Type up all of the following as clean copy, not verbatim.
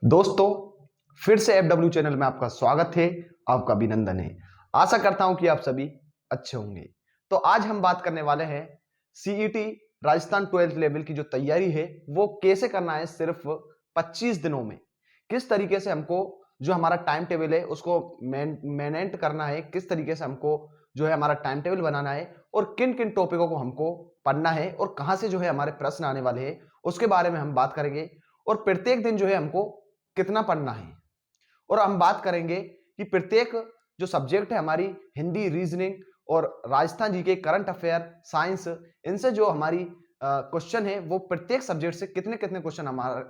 दोस्तों, फिर से FW चैनल में आपका स्वागत है। आपका अभिनंदन है। आशा करता हूं कि आप सभी अच्छे होंगे। तो आज हम बात करने वाले हैं सीईटी राजस्थान 12th लेवल की जो तैयारी है वो कैसे करना है सिर्फ 25 दिनों में। किस तरीके से हमको जो हमारा टाइम टेबल है उसको मैनेज करना है, किस तरीके से हमको जो है हमारा टाइम टेबल बनाना है और किन किन टॉपिकों को हमको पढ़ना है और कहां से जो है हमारे प्रश्न आने वाले हैं उसके बारे में हम बात करेंगे। और प्रत्येक दिन जो है हमको कितना पढ़ना है और हम बात करेंगे कि प्रत्येक जो सब्जेक्ट है हमारी हिंदी, रीजनिंग और राजस्थान जी के करंट अफेयर, साइंस, इनसे जो हमारी क्वेश्चन है वो प्रत्येक सब्जेक्ट से कितने कितने क्वेश्चन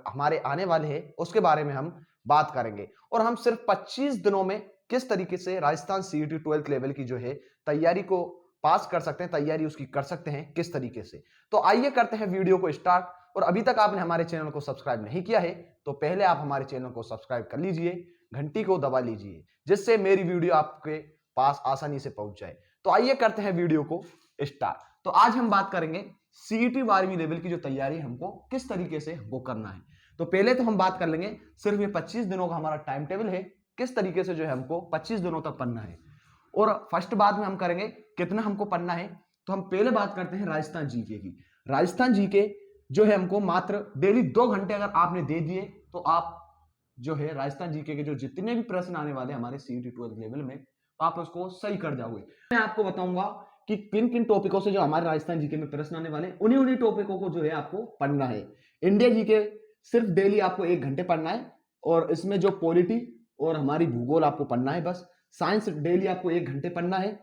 हमारे आने वाले हैं उसके बारे में हम बात करेंगे। और हम सिर्फ 25 दिनों में किस तरीके से राजस्थान सीईटी 12th लेवल की जो है तैयारी को पास कर सकते हैं, तैयारी उसकी कर सकते हैं किस तरीके से। तो आइए करते हैं वीडियो को स्टार्ट। और अभी तक आपने हमारे चैनल को सब्सक्राइब नहीं किया है तो पहले आप हमारे चैनल को सब्सक्राइब कर लीजिए, घंटी को दबा लीजिए जिससे मेरी वीडियो आपके पास आसानी से पहुंच जाए। तो आइए करते हैं वीडियो को स्टार्ट। तो आज हम बात करेंगे सीईटी 12वीं लेवल की जो तैयारी हमको किस तरीके से हमको करना है। तो पहले तो हम बात कर लेंगे सिर्फ ये 25 दिनों का हमारा टाइम टेबल है, किस तरीके से जो है हमको 25 दिनों तक पढ़ना है। और फर्स्ट बात में हम करेंगे कितना हमको पढ़ना है। तो हम पहले बात करते हैं राजस्थान जीके की। राजस्थान जीके जो है हमको मात्र डेली 2 घंटे अगर आपने दे दिए तो आप जो है राजस्थान जीके के जो जितने भी प्रश्न आने वाले हमारे सीईटी 12th लेवल में तो आप उसको सही कर जाओगे। मैं आपको बताऊंगा कि किन किन टॉपिकों से जो हमारे राजस्थान जीके में प्रश्न आने वाले उन्हीं उन्हीं टॉपिकों को जो है आपको पढ़ना है। इंडिया जीके सिर्फ डेली आपको 1 घंटे पढ़ना है और इसमें जो पॉलिटी और हमारी भूगोल आपको पढ़ना है बस। साइंस डेली आपको 1 घंटे पढ़ना है।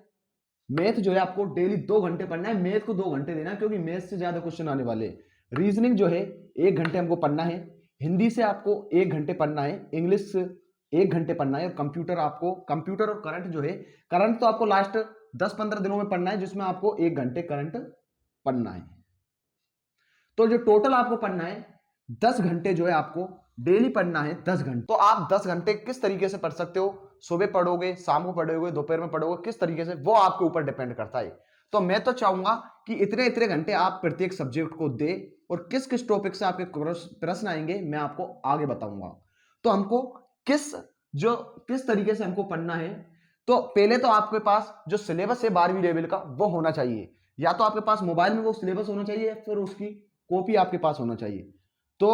मैथ जो है आपको डेली 2 घंटे पढ़ना है। मैथ को 2 घंटे देना है क्योंकि मैथ से ज्यादा क्वेश्चन आने वाले हैं। रीजनिंग जो है 1 घंटे हमको पढ़ना है। हिंदी से आपको 1 घंटे पढ़ना है। इंग्लिश 1 घंटे पढ़ना है। और कंप्यूटर और करंट जो है, करंट तो आपको लास्ट 10-15 दिनों में पढ़ना है जिसमें आपको 1 घंटे करंट पढ़ना है। तो जो टोटल आपको पढ़ना है 10 घंटे जो है आपको डेली पढ़ना है। 10 घंटे तो आप 10 घंटे किस तरीके से पढ़ सकते हो, सुबह पढ़ोगे, शाम को पढ़ोगे, दोपहर में पढ़ोगे, किस तरीके से, वो आपके ऊपर डिपेंड करता है। तो मैं तो चाहूंगा कि इतने इतने घंटे आप प्रत्येक सब्जेक्ट को दे और किस किस टॉपिक से आपके प्रश्न आएंगे मैं आपको आगे बताऊंगा। तो हमको किस तरीके से हमको पढ़ना है। तो पहले तो आपके पास जो सिलेबस है 12वीं लेवल का वो होना चाहिए। या तो आपके पास मोबाइल में वो सिलेबस होना चाहिए या फिर उसकी कॉपी आपके पास होना चाहिए। तो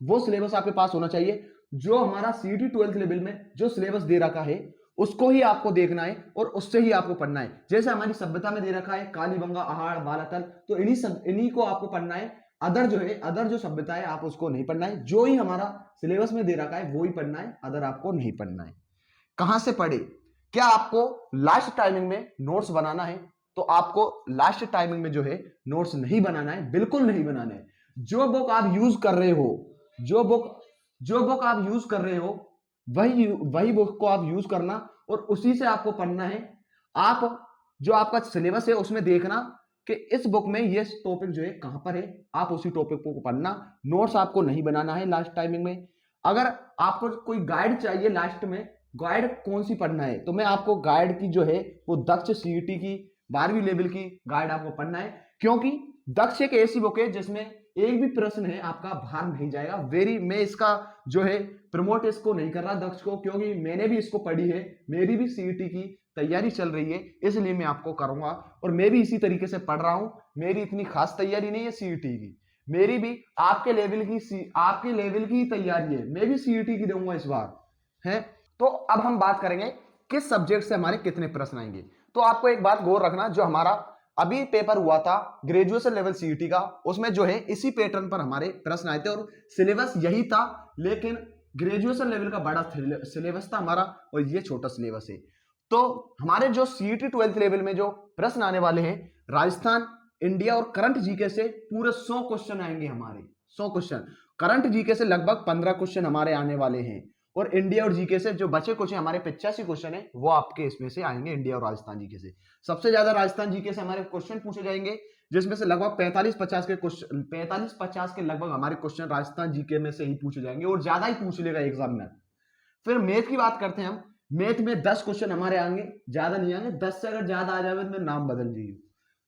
वो सिलेबस आपके पास होना चाहिए जो हमारा सीईटी 12th लेवल में जो सिलेबस दे रखा है उसको ही आपको देखना है और उससे ही आपको पढ़ना है। जैसे हमारी सभ्यता में दे रखा है कालीबंगा, आहार, बालातल, तो इन्हीं को आपको पढ़ना है। अदर जो सभ्यता है आप उसको नहीं पढ़ना है। जो ही हमारा सिलेबस में दे रखा है वो ही पढ़ना है, अदर आपको नहीं पढ़ना है। कहां से पढ़े? क्या आपको लास्ट टाइमिंग में नोट्स बनाना है? तो आपको लास्ट टाइमिंग में जो है नोट्स नहीं बनाना है, बिल्कुल नहीं बनाना है। जो बुक आप यूज कर रहे हो जो बुक आप यूज कर रहे हो वही बुक को आप यूज करना और उसी से आपको पढ़ना है। आप जो आपका सिलेबस है उसमें देखना कि इस बुक में ये टॉपिक जो है कहां पर है, आप उसी टॉपिक को पढ़ना। नोट्स आपको नहीं बनाना है लास्ट टाइमिंग में। अगर आपको कोई गाइड चाहिए लास्ट में, गाइड कौन सी पढ़ना है, तो मैं आपको गाइड की जो है वो दक्ष सीईटी की 12वीं लेवल की गाइड आपको पढ़ना है। क्योंकि दक्ष एक ऐसी बुक है जिसमें एक भी प्रश्न है आपका बाहर नहीं जाएगा। मैं इसका जो है प्रमोट इसको नहीं कर रहा दक्ष को, क्योंकि मैंने भी इसको पढ़ी है, मेरी भी सीईटी की तैयारी चल रही है, इसलिए मैं आपको करूंगा। और मैं भी इसी तरीके से पढ़ रहा हूं। मेरी इतनी खास तैयारी नहीं है सीईटी की, मेरी भी आपके लेवल की तैयारी है। मैं भी सीईटी की दूंगा इस बार है। तो अब हम बात करेंगे किस सब्जेक्ट से हमारे कितने प्रश्न आएंगे। तो आपको एक बात गौर रखना, जो हमारा अभी पेपर हुआ था ग्रेजुएशन लेवल सीईटी का, उसमें जो है इसी पैटर्न पर हमारे प्रश्न आए थे और सिलेबस यही था। लेकिन ग्रेजुएशन लेवल का बड़ा सिलेबस था हमारा और ये छोटा सिलेबस है। तो हमारे जो सीईटी 12th लेवल में जो प्रश्न आने वाले हैं राजस्थान, इंडिया और करंट जीके से पूरे 100 क्वेश्चन आएंगे हमारे। 100 क्वेश्चन करंट जीके से लगभग 15 क्वेश्चन हमारे आने वाले हैं और इंडिया और जीके से जो बचे क्वेश्चन हमारे 85 क्वेश्चन है वो आपके इसमें से आएंगे इंडिया और राजस्थान जीके से। सबसे ज्यादा राजस्थान जीके से हमारे क्वेश्चन पूछे जाएंगे जिसमें से लगभग 45-50 के लगभग हमारे क्वेश्चन राजस्थान जीके में से ही पूछे जाएंगे और ज्यादा ही पूछ लेगा एग्जाम में। फिर मैथ की बात करते हैं हम। मैथ में 10 क्वेश्चन हमारे आएंगे, ज्यादा नहीं आएंगे। 10 से अगर ज्यादा आ जाए तो नाम बदल दीजिए।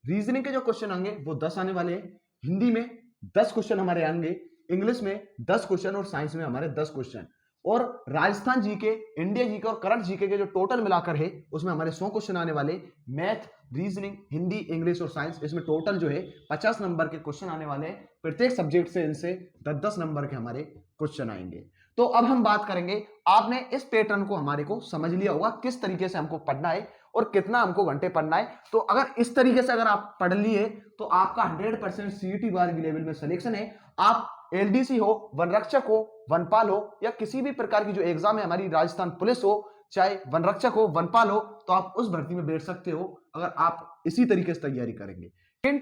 रीजनिंग के जो क्वेश्चन आएंगे वो 10 आने वाले हैं। हिंदी में 10 क्वेश्चन हमारे आएंगे, इंग्लिश में 10 क्वेश्चन और साइंस में हमारे 10 क्वेश्चन। और राजस्थान जीके, इंडिया जीके और करंट जीके के जो टोटल मिलाकर है उसमें हमारे 100 क्वेश्चन आने वाले। मैथ, रीजनिंग, हिंदी, इंग्लिश और साइंस, इसमें टोटल जो है 50 नंबर के क्वेश्चन आने वाले हैं। प्रत्येक सब्जेक्ट से इनसे 10-10 नंबर के हमारे क्वेश्चन आएंगे। तो अब हम बात करेंगे, आपने इस पैटर्न को हमारे को समझ लिया होगा किस तरीके से हमको पढ़ना है और कितना हमको घंटे पढ़ना है। तो अगर इस तरीके से अगर आप पढ़ लिए तो आपका 100% सीईटी बार की लेवल में सिलेक्शन है। आप एलडीसी हो, वनरक्षक हो, वनपाल हो या किसी भी प्रकार की जो एग्जाम है हमारी, राजस्थान पुलिस हो, चाहे वनरक्षक हो, वनपाल हो, तो आप उस भर्ती में बैठ सकते हो अगर आप इसी तरीके से तैयारी करेंगे। लेकिन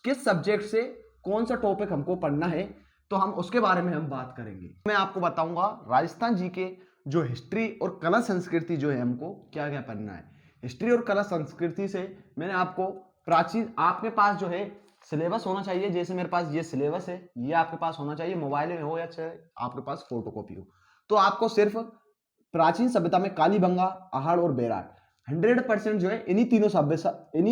किस सब्जेक्ट से कौन सा टॉपिक हमको पढ़ना है तो हम उसके बारे में हम बात करेंगे। मैं आपको बताऊंगा राजस्थान जी के जो हिस्ट्री और कला संस्कृति जो है हमको क्या क्या पढ़ना है। हिस्ट्री और कला संस्कृति से मैंने आपको प्राचीन, आपके पास जो है सिलेबस होना चाहिए। जैसे मेरे पास ये सिलेबस है, ये आपके पास होना चाहिए, मोबाइल में हो या चाहे आपके पास फोटोकॉपी हो। तो आपको सिर्फ प्राचीन सभ्यता में कालीबंगा, आहड़ और बेराट 100% जो है इन्हीं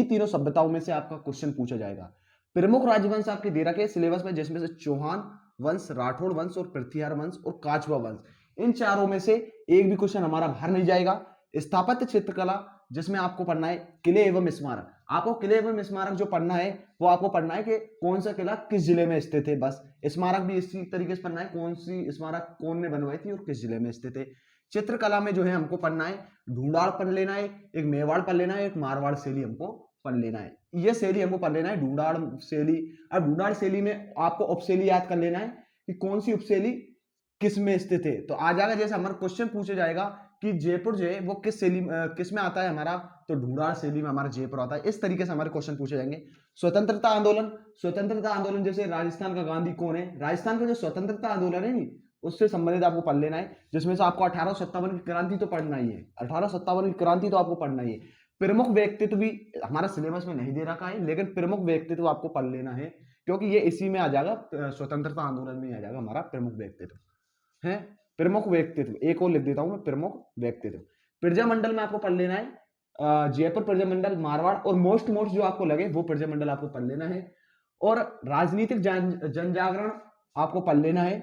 तीनों सभ्यताओं में से आपका क्वेश्चन पूछा जाएगा। प्रमुख राजवंश आपके दे रखे सिलेबस में, जिसमें से चौहान वंश, राठौड़ वंश और पृथ्वीहार वंश और काचवा वंश, इन चारों में से एक भी क्वेश्चन हमारा बाहर नहीं जाएगा। स्थापत्य चित्रकला, जिसमें आपको पढ़ना है किले एवं स्मारक। आपको किले एवं स्मारक जो पढ़ना है वो आपको पढ़ना है कि कौन सा किला किस जिले में स्थित है, बस। स्मारक भी इसी तरीके से पढ़ना है, कौन सी स्मारक कौन ने बनवाई थी और किस जिले में स्थित है। चित्रकला में जो है हमको पढ़ना है ढूंढाड़ पढ़ लेना है, एक मेवाड़ पढ़ लेना है, एक मारवाड़ शैली हमको पढ़ लेना है। ये शैली हमको पढ़ लेना है, ढूंढाड़ शैली। अब ढूंढाड़ शैली में आपको उपशैली याद कर लेना है कि कौन सी उपशैली किस में स्थित है। तो आ जाएगा, जैसे हमारा क्वेश्चन पूछा जाएगा कि जयपुर जो है वो किस शैली किस में आता है हमारा, तो ढूंढाड़ शैली में हमारा जयपुर आता है। इस तरीके से हमारे क्वेश्चन पूछे जाएंगे। स्वतंत्रता आंदोलन जैसे राजस्थान का गांधी कौन है, राजस्थान का जो स्वतंत्रता आंदोलन है नी उससे संबंधित आपको पढ़ लेना है, जिसमें से आपको 1857 की क्रांति तो पढ़ना ही है। 1857 की क्रांति तो आपको पढ़ना ही है। प्रमुख व्यक्तित्व भी हमारा सिलेबस में नहीं दे रखा है, लेकिन प्रमुख व्यक्तित्व आपको पढ़ लेना है, क्योंकि ये इसी में आ जाएगा, स्वतंत्रता आंदोलन में आ जाएगा हमारा प्रमुख व्यक्तित्व है। प्रमुख व्यक्तित्व एक और लिख देता हूं मैं, प्रमुख व्यक्तित्व। प्रजामंडल में आपको पढ़ लेना है जयपुर प्रजामंडल, मारवाड़ और मोस्ट जो आपको लगे वो प्रजामंडल आपको पढ़ लेना है। और राजनीतिक जन जागरण आपको पढ़ लेना है।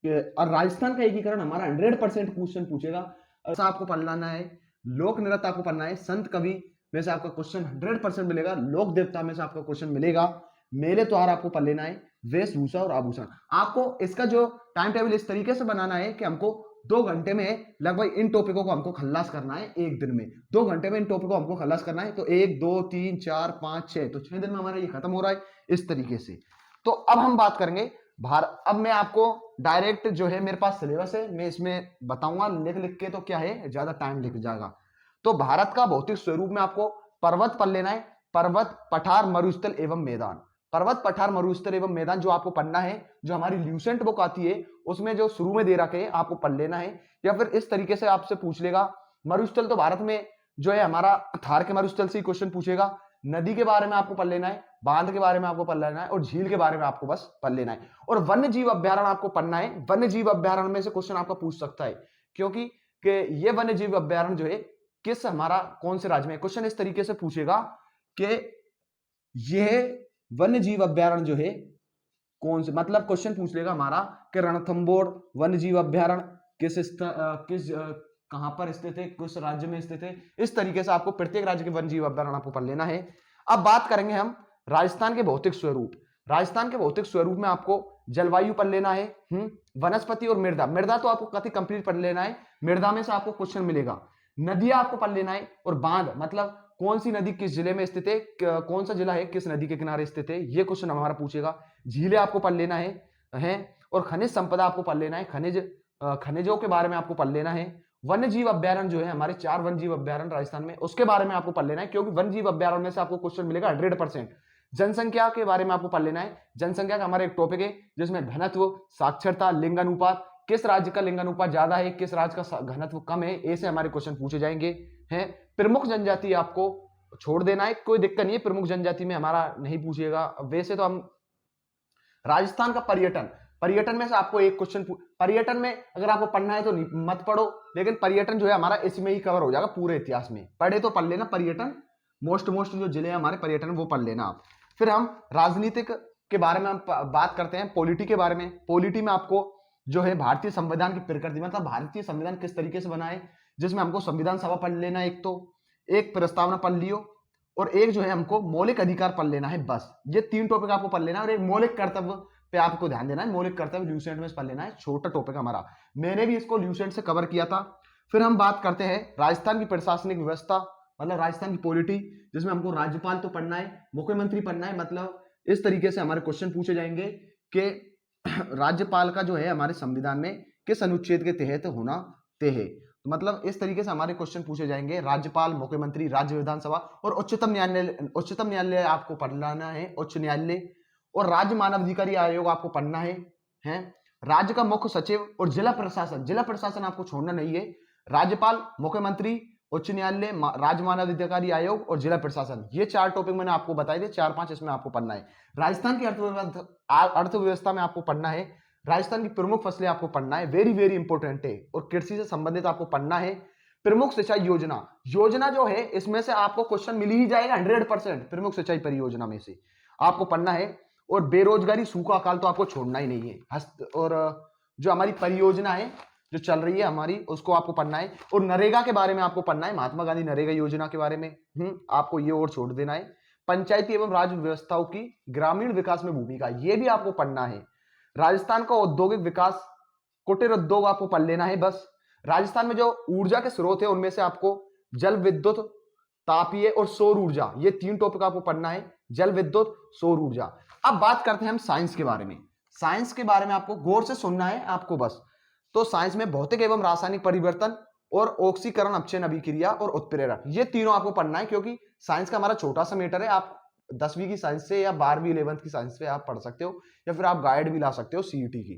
और राजस्थान का एकीकरण हमारा 100% क्वेश्चन पूछेगा, ऐसा आपको पढ़ लेना है। लोक नृत्य आपको पढ़ना है। संत कवि में से आपका क्वेश्चन 100% मिलेगा। लोक देवता में से आपका क्वेश्चन मिलेगा। मेले त्योहार आपको पढ़ लेना है। वेशभूषा और आभूषण, आपको इसका जो टाइम टेबल इस तरीके से बनाना है कि हमको 2 घंटे में लगभग इन टॉपिकों को हमको खल्लास करना है। एक दिन में 2 घंटे में इन टॉपिकों को हमको खल्लास करना है। तो 1 2 3 4 5 6, तो 6 दिन में हमारा ये खत्म हो रहा है इस तरीके से। तो अब हम बात करेंगे अब मैं आपको डायरेक्ट जो है मेरे पास सिलेबस है, मैं इसमें बताऊंगा लिख के, तो क्या है ज्यादा टाइम लग जाएगा। तो भारत का भौतिक स्वरूप में आपको पर्वत पढ़ लेना है। पर्वत, पठार, मरुस्थल एवं मैदान। पर्वत, पठार, मरुस्थल एवं मैदान जो आपको पढ़ना है, जो हमारी ल्यूसेंट बुक आती है उसमें जो शुरू में दे रखे हैं आपको पढ़ लेना है। या फिर इस तरीके से आपसे पूछ लेगा, मरुस्थल तो भारत में जो है हमारा थार के मरुस्थल से ही क्वेश्चन पूछेगा। नदी के बारे में आपको पढ़ लेना है, बांध के बारे में आपको पढ़ लेना है और झील के बारे में आपको बस पढ़ लेना है। और वन्य जीव अभ्यारण्य आपको पढ़ना है। वन्य जीव अभ्यारण्य में से क्वेश्चन आपका पूछ सकता है, क्योंकि ये वन्य जीव अभ्यारण्य जो है किस हमारा कौन से राज्य में, क्वेश्चन इस तरीके से पूछेगा कि यह वन्य जीव अभ्यारण्य जो है कौन से, मतलब क्वेश्चन पूछ लेगा हमारा कि रणथंबोर वन्य जीव अभ्यारण्य किस कहां पर स्थित है, किस राज्य में स्थित है। इस तरीके से आपको प्रत्येक राज्य के वन्य जीव अभ्यारण्य आपको पढ़ लेना है। अब बात करेंगे हम राजस्थान के भौतिक स्वरूप। राजस्थान के भौतिक स्वरूप में आपको जलवायु पढ़ लेना है, वनस्पति और मृदा। मृदा तो आपको कति कंप्लीट पढ़ लेना है, मृदा में से आपको क्वेश्चन मिलेगा। नदियां आपको पढ़ लेना है और बांध, मतलब कौन सी नदी किस जिले में स्थित है, कौन सा जिला है किस नदी के किनारे स्थित है, ये क्वेश्चन हमारा पूछेगा। झीलें आपको पढ़ लेना है और खनिज संपदा आपको पढ़ लेना है। खनिजों के बारे में आपको पढ़ लेना है। वन्य जीव अभ्यारण्य जो है हमारे 4 वन्य जीव अभ्यारण्य राजस्थान में, उसके बारे में आपको पढ़ लेना है, क्योंकि वन्य जीव अभ्यारण्य में से आपको क्वेश्चन मिलेगा 100%। जनसंख्या के बारे में आपको पढ़ लेना है। जनसंख्या का हमारा एक टॉपिक है जिसमें घनत्व, साक्षरता, लिंगानुपात, किस राज्य का लिंगानुपात ज्यादा है, किस राज्य का घनत्व कम है, ऐसे हमारे क्वेश्चन पूछे जाएंगे हैं। प्रमुख जनजाति आपको छोड़ देना है, कोई दिक्कत नहीं है, प्रमुख जनजाति में हमारा नहीं पूछेगा। वैसे तो हम राजस्थान का पर्यटन में से आपको एक क्वेश्चन, पर्यटन में अगर आपको पढ़ना है तो मत पढ़ो, लेकिन पर्यटन जो है हमारा इसमें ही कवर हो जाएगा पूरे इतिहास में। पढ़े तो पढ़ लेना पर्यटन, मोस्ट जो जिले हैं हमारे पर्यटन वो पढ़ लेना आप। फिर हम राजनीतिक के बारे में हम बात करते हैं, पॉलिटी के बारे में। पॉलिटी में आपको जो है भारतीय संविधान की प्रकृति, मतलब भारतीय संविधान किस तरीके से बना है, जिसमें हमको संविधान सभा पढ़ लेना है, एक तो एक प्रस्तावना पढ़ लियो, और एक जो है हमको मौलिक अधिकार पढ़ लेना है। बस ये 3 टॉपिक आपको पढ़ लेना है, और एक मौलिक कर्तव्य पे आपको ध्यान देना है। मौलिक कर्तव्य ल्यूसेंट में पढ़ लेना है, छोटा टॉपिक हमारा, मैंने भी इसको ल्यूसेंट से कवर किया था। फिर हम बात करते हैं राजस्थान की प्रशासनिक व्यवस्था, मतलब राजस्थान की पॉलिटी, जिसमें हमको राज्यपाल तो पढ़ना है, मुख्यमंत्री पढ़ना है। मतलब इस तरीके से हमारे क्वेश्चन पूछे जाएंगे कि राज्यपाल का जो है हमारे संविधान में किस अनुच्छेद के तहत होना तय है। तो मतलब इस तरीके से हमारे क्वेश्चन पूछे जाएंगे, राज्यपाल, मुख्यमंत्री, राज्य विधानसभा, और उच्चतम न्यायालय। उच्चतम न्यायालय आपको पढ़ना है, उच्च न्यायालय, और राज्य मानवाधिकारी आयोग आपको पढ़ना है, राज्य का मुख्य सचिव और जिला प्रशासन। जिला प्रशासन आपको छोड़ना नहीं है। राज्यपाल, मुख्यमंत्री, उच्च न्यायालय, राज्य मानवाधिकारी आयोग और जिला प्रशासन, ये 4 टॉपिक मैंने आपको बताए थे, 4-5 इसमें आपको पढ़ना है। राजस्थान की अर्थव्यवस्था में आपको पढ़ना है, राजस्थान की प्रमुख फसलें आपको पढ़ना है, वेरी वेरी इंपॉर्टेंट है, और कृषि से संबंधित आपको पढ़ना है। प्रमुख सिंचाई योजना, योजना जो है इसमें से आपको क्वेश्चन मिल ही जाएगा 100%, प्रमुख सिंचाई परियोजना में से आपको पढ़ना है। और बेरोजगारी, सूखा, अकाल तो आपको छोड़ना ही नहीं है। और जो हमारी परियोजना है जो चल रही है हमारी, उसको आपको पढ़ना है। और नरेगा के बारे में आपको पढ़ना है, महात्मा गांधी नरेगा योजना के बारे में आपको ये और छोड़ देना है। पंचायती एवं राज्य व्यवस्थाओं की ग्रामीण विकास में भूमिका, ये भी आपको पढ़ना है। राजस्थान का औद्योगिक विकास, कुटीर उद्योग आपको पढ़ लेना है बस। राजस्थान में जो ऊर्जा के स्रोत है उनमें से आपको जल विद्युत, तापीय और सौर ऊर्जा, ये 3 टॉपिक आपको पढ़ना है, जल विद्युत, सौर ऊर्जा। अब बात करते हैं हम साइंस के बारे में। साइंस के बारे में आपको गौर से सुनना है आपको बस। तो साइंस में भौतिक एवं रासायनिक परिवर्तन और ऑक्सीकरण, अपचयन, अभिक्रिया और उत्प्रेरक, ये तीनों आपको पढ़ना है, क्योंकि साइंस का हमारा छोटा सा मैटर है। आप 10वीं की साइंस से या 12वीं 11th की साइंस से आप पढ़ सकते हो, या फिर आप गाइड भी ला सकते हो सीईटी की।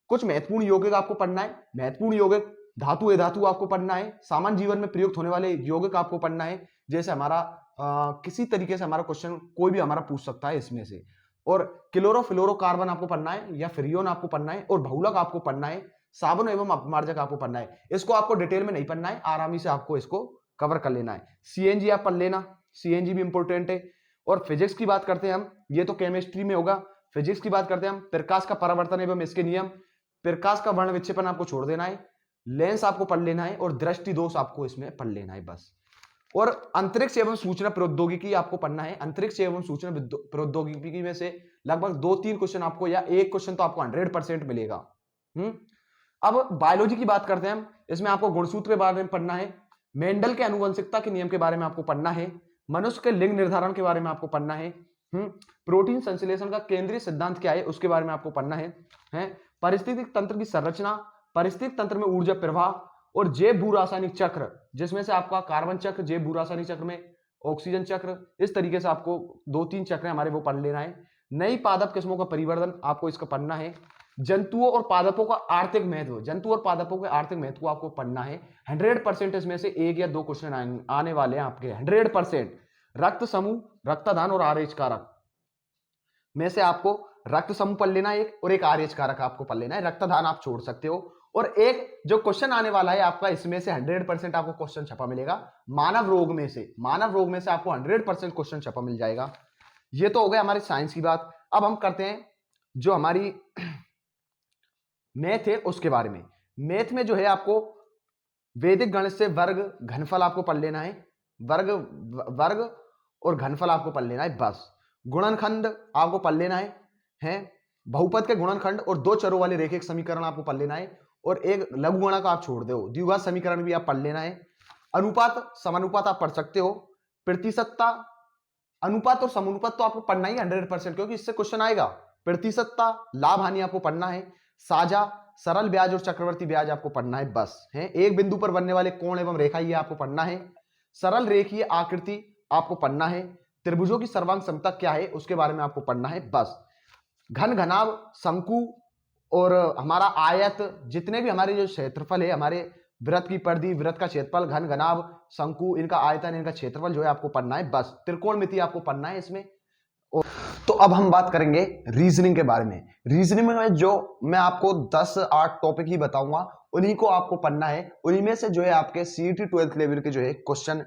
कुछ महत्वपूर्ण यौगिक आपको पढ़ना है, महत्वपूर्ण यौगिक, धातु अधातु आपको पढ़ना है, सामान्य जीवन में प्रयुक्त होने वाले यौगिक आपको पढ़ना है। जैसे हमारा किसी तरीके से हमारा क्वेश्चन कोई भी हमारा पूछ सकता है इसमें से। और क्लोरोफ्लोरोकार्बन आपको पढ़ना है, या फ्रियोन आपको पढ़ना है, और बहुलक आपको पढ़ना है, साबुन एवं अपमार्जक आपको पढ़ना है। इसको आपको डिटेल में नहीं पढ़ना है, आरामी से आपको इसको कवर कर लेना है। सीएनजी आप पढ़ लेना, सीएनजी भी इंपॉर्टेंट है। और फिजिक्स की बात करते हैं हम, ये तो केमिस्ट्री में होगा। फिजिक्स की बात करते हैं हम, प्रकाश का परावर्तन एवं इसके नियम, प्रकाश का वर्ण विक्षेपण आपको छोड़ देना है, लेंस आपको पढ़ लेना है, और दृष्टि दोष आपको इसमें पढ़ लेना है बस। और अंतरिक्ष एवं सूचना प्रौद्योगिकी आपको पढ़ना है। अंतरिक्ष एवं सूचना प्रौद्योगिकी में से लगभग 2-3 क्वेश्चन आपको, या एक क्वेश्चन तो आपको 100% मिलेगा। अब बायोलॉजी की बात करते हैं हम, इसमें आपको गुणसूत्र के बारे में पढ़ना है, मेंडल के अनुवंशिकता के नियम के बारे में आपको पढ़ना है, मनुष्य के लिंग निर्धारण के बारे में आपको पढ़ना है, प्रोटीन संश्लेषण का केंद्रीय सिद्धांत क्या है उसके बारे में आपको पढ़ना है, पारिस्थितिक तंत्र की संरचना, पारिस्थितिक तंत्र में ऊर्जा प्रवाह, और जैव भू रासायनिक चक्र, जिसमें से आपका कार्बन चक्र, जैव भू रासायनिक चक्र में ऑक्सीजन चक्र, इस तरीके से आपको 2-3 चक्र हमारे वो पढ़ लेना है। नई पादप किस्मों का परिवर्तन आपको इसका पढ़ना है। जंतुओं और पादपों का आर्थिक महत्व, जंतु और पादपों के आर्थिक महत्व को आपको पढ़ना है। 100% इसमें से 1 या 2 क्वेश्चन आने वाले हैं आपके, 100%। रक्त समूह, रक्तदान और आरएच कारक में से आपको रक्त समूह पढ़ लेना है एक, और एक आरएच कारक आपको पढ़ लेना है। रक्तदान आप छोड़ सकते हो। और एक जो क्वेश्चन आने वाला है आपका, इसमें से 100% आपको क्वेश्चन छपा मिलेगा, मानव रोग में से। मानव रोग में से आपको 100% क्वेश्चन छपा मिल जाएगा। ये तो हो गया हमारी साइंस की बात। अब हम करते हैं जो हमारी मैथ है उसके बारे में। मैथ में जो है आपको वैदिक गणित से वर्ग, घनफल आपको पढ़ लेना है, वर्ग और घनफल आपको पढ़ लेना है बस। गुणनखंड आपको पढ़ लेना है, बहुपद के गुणनखंड और 2 चरों वाले रेखिक समीकरण आपको पढ़ लेना है, और एक लघुगणक आप छोड़ दो, द्विघात समीकरण भी आप पढ़ लेना है। अनुपात, समानुपात आप पढ़ सकते हो। प्रतिशतता, अनुपात और समानुपात तो आपको पढ़ना ही 100%, क्योंकि इससे क्वेश्चन आएगा। प्रतिशतता, लाभ हानि आपको पढ़ना है। साझा, सरल ब्याज और चक्रवर्ती ब्याज आपको पढ़ना है बस, है। एक बिंदु पर बनने वाले कोण एवं रेखा, ये आपको पढ़ना है। सरल रेखीय आकृति आपको पढ़ना है। त्रिभुजों की सर्वांग समता क्या है उसके बारे में आपको पढ़ना है बस। घन, घनाभ, शंकु और हमारा आयत, जितने भी हमारे जो क्षेत्रफल है, हमारे वृत्त की परिधि, वृत्त का क्षेत्रफल, घन, घनाभ, शंकु, इनका आयतन, इनका क्षेत्रफल जो है आपको पढ़ना है बस। त्रिकोणमिति आपको पढ़ना है इसमें। तो अब हम बात करेंगे रीजनिंग के बारे में। रीजनिंग में जो मैं आपको 10-8 टॉपिक ही बताऊंगा, उन्हीं को आपको पढ़ना है। उन्हीं में से जो है आपके सीईटी 12th लेवल के जो है क्वेश्चन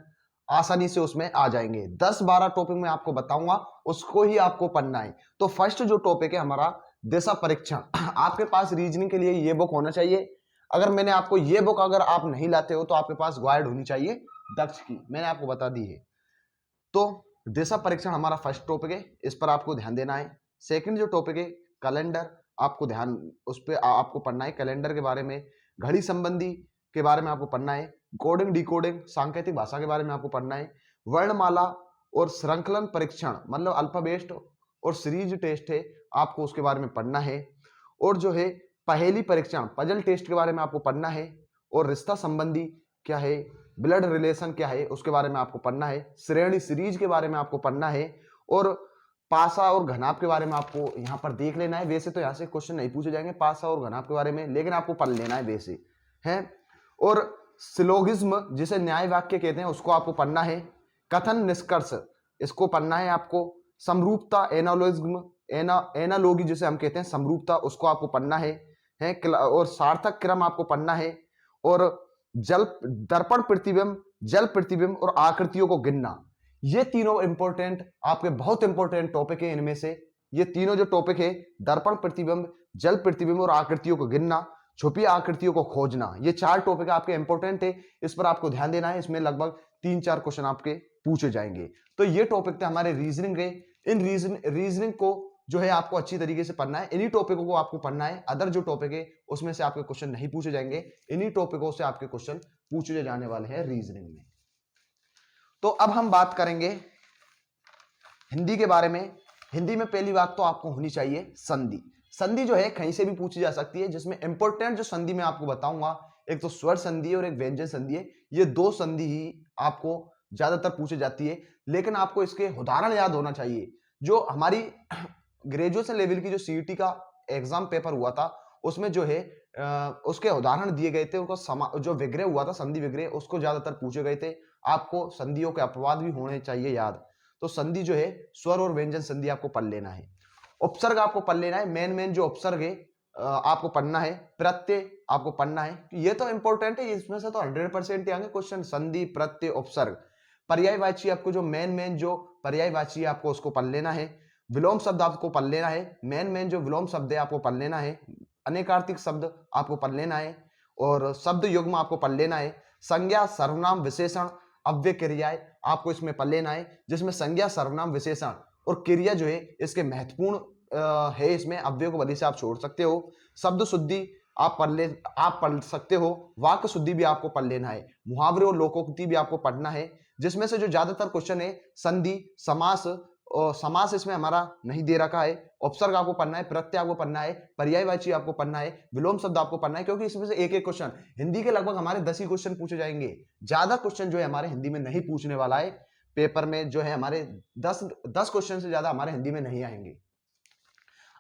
आसानी से उसमें आ जाएंगे। 10-12 टॉपिक मैं आपको बताऊंगा, उसको ही आपको पढ़ना है। तो फर्स्ट जो टॉपिक है हमारा दिशा परीक्षण। आपके पास रीजनिंग के लिए ये बुक होना चाहिए। अगर मैंने आपको ये बुक अगर आप नहीं लाते हो तो आपके पास गाइड होनी चाहिए दक्ष की, मैंने आपको बता दी है। तो दिशा परीक्षण हमारा फर्स्ट टॉपिक है, इस पर आपको ध्यान देना है। सेकंड जो टॉपिक है कैलेंडर, आपको ध्यान उस पर आपको पढ़ना है, कैलेंडर के बारे में, घड़ी संबंधी के बारे में आपको पढ़ना है, कोडिंग डिकोडिंग सांकेतिक भाषा के बारे में आपको पढ़ना है, वर्णमाला और श्रृंखलन परीक्षण मतलब अल्फाबेट और सीरीज टेस्ट है, आपको उसके बारे में पढ़ना है। और जो है पहेली परीक्षण पजल टेस्ट के बारे में आपको पढ़ना है। और रिश्ता संबंधी क्या है, ब्लड रिलेशन क्या है, उसके बारे में आपको पढ़ना है। श्रेणी सीरीज के बारे में आपको पढ़ना है। और पासा और घनाभ के बारे में आपको यहाँ पर देख लेना है। वैसे तो यहाँ से क्वेश्चन नहीं पूछे जाएंगे पासा और घनाभ के बारे में, लेकिन आपको पढ़ लेना है वैसे है। और सिलोगिज्म जिसे न्याय वाक्य कहते हैं उसको आपको पढ़ना है। कथन निष्कर्ष इसको पढ़ना है आपको। समरूपता एनालॉजिज्म एनालॉगी जिसे हम कहते हैं समरूपता, उसको आपको पढ़ना है। और सार्थक क्रम आपको पढ़ना है। और जल दर्पण प्रतिबिंब, जल प्रतिबिंब और आकृतियों को गिनना, ये तीनों इंपॉर्टेंट आपके बहुत इंपॉर्टेंट टॉपिक है। इनमें से ये तीनों जो टॉपिक है दर्पण प्रतिबिंब, जल प्रतिबिंब और आकृतियों को गिनना, छुपी आकृतियों को खोजना, ये 4 टॉपिक आपके इंपॉर्टेंट है, इस पर आपको ध्यान देना है। इसमें लगभग 3-4 क्वेश्चन आपके पूछे जाएंगे। तो ये टॉपिक थे हमारे रीजनिंग के। इन रीजनिंग को जो है आपको अच्छी तरीके से पढ़ना है, इन्हीं टॉपिकों को आपको पढ़ना है। अदर जो टॉपिक है उसमें से आपके क्वेश्चन नहीं पूछे जाएंगे, इन्हीं टॉपिकों से आपके क्वेश्चन पूछे जाने वाले हैं रीजनिंग में। तो अब हम बात करेंगे हिंदी के बारे में। हिंदी में पहली बात तो आपको होनी चाहिए संधि। संधि जो है कहीं से भी पूछी जा सकती है, जिसमें इंपॉर्टेंट जो संधि मैं आपको बताऊंगा, एक तो स्वर संधि और एक व्यंजन संधि है। ये 2 संधि ही आपको ज्यादातर पूछी जाती है, लेकिन आपको इसके उदाहरण याद होना चाहिए। जो हमारी ग्रेजुएशन लेवल की जो सीईटी का एग्जाम पेपर हुआ था उसमें जो है उसके उदाहरण दिए गए थे, उनको जो विग्रह हुआ था संधि विग्रह, उसको ज्यादातर पूछे गए थे। आपको संधियों के अपवाद भी होने चाहिए याद। तो संधि जो है स्वर और व्यंजन संधि आपको पढ़ लेना है। उपसर्ग आपको पढ़ लेना है, मेन जो उपसर्ग है आपको पढ़ना है। प्रत्यय आपको पढ़ना है, ये तो इंपॉर्टेंट है, इसमें से तो 100% आएंगे क्वेश्चन। संधि, प्रत्यय, उपसर्ग, पर्यायवाची आपको जो मेन जो पर्यायवाची आपको उसको पढ़ लेना है। विलोम शब्द आपको पढ़ लेना है, मेन जो विलोम शब्द है आपको पढ़ लेना है। अनेकार्थिक शब्द आपको पढ़ लेना है और शब्द युग्म आपको पढ़ लेना है। संज्ञा, सर्वनाम, विशेषण, अव्यय क्रियाएं आपको इसमें पढ़ लेना है, जिसमें संज्ञा, सर्वनाम, विशेषण और क्रिया जो है इसके महत्वपूर्ण है। इसमें अव्यय को भले से आप छोड़ सकते हो। शब्द शुद्धि आप पढ़ सकते हो। वाक्य शुद्धि भी आपको पढ़ लेना है। मुहावरे और लोकोक्ति भी आपको पढ़ना है, जिसमें से जो ज्यादातर क्वेश्चन है संधि, समास, और समास इसमें हमारा नहीं दे रखा है। उपसर्ग आपको पढ़ना है, प्रत्यय आपको पढ़ना है, पर्यायवाची आपको पढ़ना है, विलोम शब्द आपको पढ़ना है, क्योंकि इसमें से एक क्वेश्चन हिंदी के लगभग हमारे 10 ही क्वेश्चन पूछे जाएंगे। ज्यादा क्वेश्चन जो है हमारे हिंदी में नहीं पूछने वाला है। पेपर में जो है हमारे 10 क्वेश्चन से ज्यादा हमारे हिंदी में नहीं आएंगे।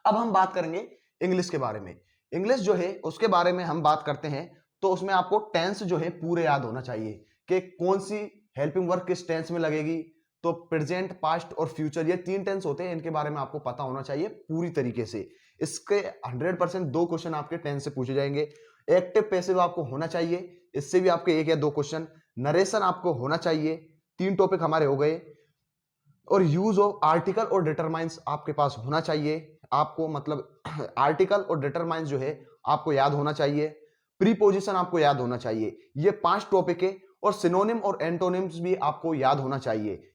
अब हम बात करेंगे इंग्लिश के बारे में। इंग्लिश जो है उसके बारे में हम बात करते हैं तो उसमें आपको टेंस जो है पूरे याद होना चाहिए कि कौन सी हेल्पिंग वर्ब किस टेंस में लगेगी। तो प्रेजेंट, पास्ट और फ्यूचर, ये 3 टेंस होते हैं, इनके बारे में आपको पता होना चाहिए पूरी तरीके से। इसके 100% 2 क्वेश्चन आपके टेंस से पूछे जाएंगे। एक्टिव पैसिव आपको होना चाहिए, इससे भी आपके 1 या 2 क्वेश्चन। नरेशन आपको होना चाहिए। 3 टॉपिक हमारे हो गए। और यूज ऑफ आर्टिकल और डिटरमाइंस आपके पास होना चाहिए। आपको मतलब आर्टिकल और डिटरमाइंस जो है आपको याद होना चाहिए। प्रीपोजिशन आपको याद होना चाहिए। ये 5 टॉपिक है। और सिनोनिम और एंटोनिम्स भी आपको याद होना चाहिए।